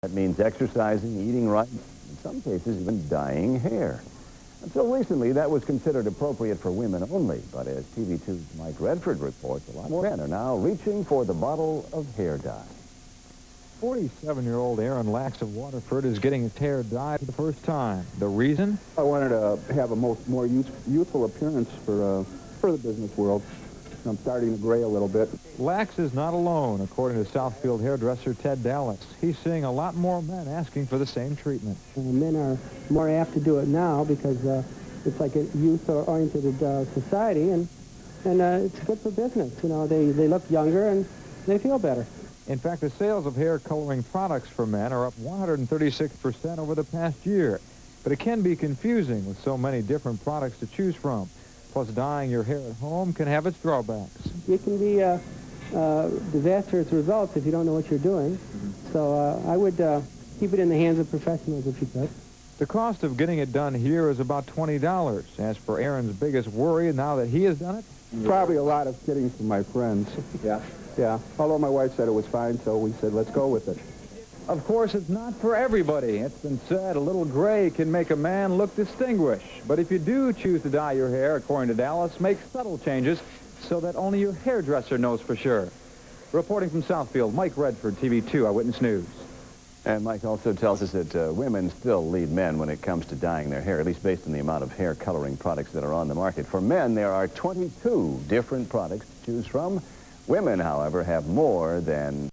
That means exercising, eating right, in some cases even dyeing hair. Until recently, that was considered appropriate for women only. But as TV2's Mike Redford reports, a lot more men are now reaching for the bottle of hair dye. 47-year-old Aaron Lax of Waterford is getting his hair dyed for the first time. The reason? I wanted to have a more youthful appearance for the business world. I'm starting to gray a little bit. Lax is not alone, according to Southfield hairdresser Ted Dallas. He's seeing a lot more men asking for the same treatment. Men are more apt to do it now because it's like a youth-oriented society, and it's good for business. You know, they look younger and they feel better. In fact, the sales of hair coloring products for men are up 136% over the past year. But it can be confusing with so many different products to choose from. Plus, dyeing your hair at home can have its drawbacks. It can be disastrous results if you don't know what you're doing. So I would keep it in the hands of professionals if you could. The cost of getting it done here is about $20. As for Aaron's biggest worry now that he has done it? Probably a lot of kidding from my friends. Yeah. Yeah, although my wife said it was fine, so we said, let's go with it. Of course, it's not for everybody. It's been said a little gray can make a man look distinguished. But if you do choose to dye your hair, according to Dallas, make subtle changes so that only your hairdresser knows for sure. Reporting from Southfield, Mike Redford, TV2 Eyewitness News. And Mike also tells us that women still lead men when it comes to dyeing their hair, at least based on the amount of hair coloring products that are on the market. For men, there are 22 different products to choose from. Women, however, have more than